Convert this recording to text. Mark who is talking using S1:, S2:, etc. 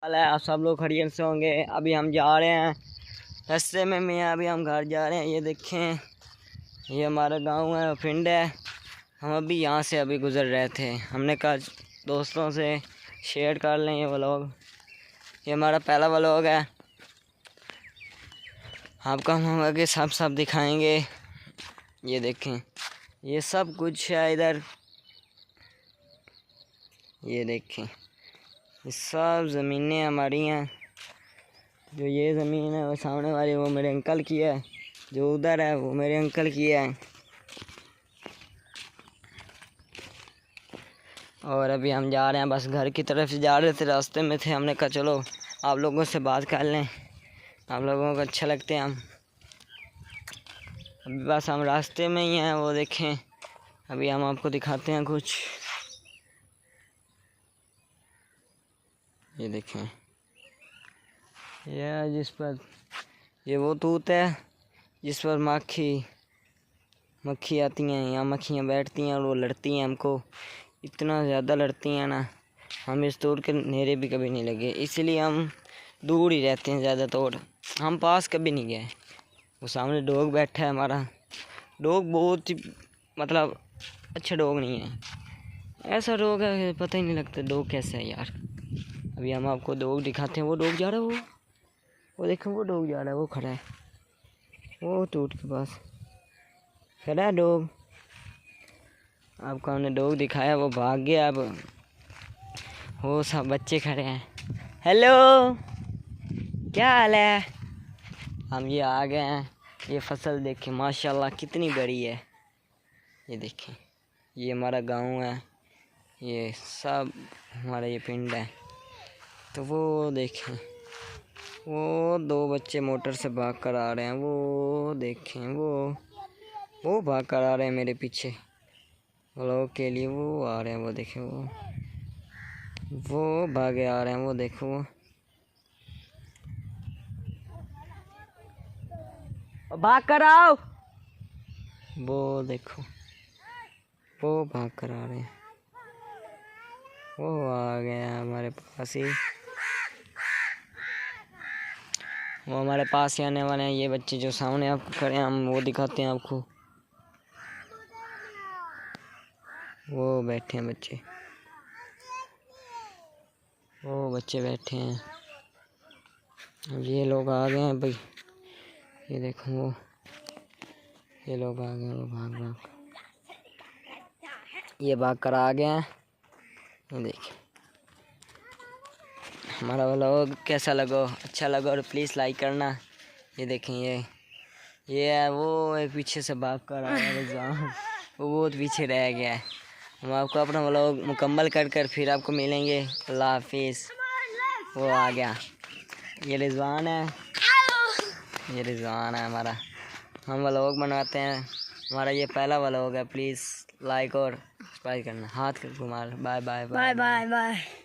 S1: आप सब लोग खैरियत से होंगे। अभी हम जा रहे हैं रास्ते में मियाँ, अभी हम घर जा रहे हैं। ये देखें, ये हमारा गांव है, पिंड है। हम अभी यहाँ से अभी गुज़र रहे थे। हमने कहा दोस्तों से शेयर कर लें ये व्लॉग। ये हमारा पहला व्लॉग है। आपको हम आगे सब दिखाएंगे। ये देखें, ये सब कुछ है इधर। ये देखें, ये सब ज़मीनें हमारी हैं। जो ये ज़मीन है वो सामने वाली वो मेरे अंकल की है, जो उधर है वो मेरे अंकल की है। और अभी हम जा रहे हैं, बस घर की तरफ से जा रहे थे, रास्ते में थे। हमने कहा चलो आप लोगों से बात कर लें, आप लोगों को अच्छा लगते हैं हम। अभी बस हम रास्ते में ही हैं। वो देखें, अभी हम आपको दिखाते हैं कुछ। ये देखें, ये जिस पर ये वो तूत है जिस पर मक्खी आती हैं, यहाँ मक्खियाँ बैठती हैं और वो लड़ती हैं हमको। इतना ज़्यादा लड़ती हैं ना, हम इस तोड़ के नेरे भी कभी नहीं लगे, इसलिए हम दूर ही रहते हैं ज़्यादा तौर। हम पास कभी नहीं गए। वो सामने डॉग बैठा है हमारा। डॉग बहुत ही मतलब अच्छा डॉग नहीं है, ऐसा डॉग है पता ही नहीं लगता डॉग कैसा है यार। अभी हम आपको डॉग दिखाते हैं। वो डॉग जा रहा है, वो देखो, वो डॉग जा रहा है, वो खड़ा है, वो टूट के पास खड़ा है डॉग। आपको हमने डॉग दिखाया, वो भाग गया। अब वो सब बच्चे खड़े हैं। हेलो, क्या हाल है? हम ये आ गए हैं। ये फसल देखें माशाल्लाह कितनी बड़ी है। ये देखें, ये हमारा गांव है, ये सब हमारा ये पिंड है। तो वो देखें, वो दो बच्चे मोटर से भाग कर आ रहे हैं। वो देखें, वो भाग कर आ रहे हैं मेरे पीछे व्लॉग के लिए। वो आ रहे हैं, वो देखें, वो भागे आ रहे हैं। वो देखो, वो भाग कर आओ। वो देखो, वो भाग कर आ रहे हैं। वो आ गया हमारे पास ही, वो हमारे पास ही आने वाले हैं। ये बच्चे जो सामने आपको खड़े हैं, हम वो दिखाते हैं आपको। वो बैठे हैं बच्चे, वो बच्चे बैठे हैं। अब ये लोग आ गए हैं भाई। ये देखो, ये लोग आ गए, वो भाग ये भाग कर आ गए हैं। ये देखिए, हमारा व्लॉग कैसा लगा, अच्छा लगा और प्लीज़ लाइक करना। ये देखें, ये है वो एक पीछे से भाग कर आया है, वो बहुत पीछे रह गया है। हम आपको अपना व्लॉग मुकम्मल कर फिर आपको मिलेंगे। अल्लाह हाफिज़। वो आ गया, ये रिजवान है, ये रिजवान है हमारा। हम व्लॉग बनाते हैं, हमारा ये पहला व्लॉग है। प्लीज़ लाइक और सब्सक्राइब करना। हाथ घुमा, bye bye bye bye bye.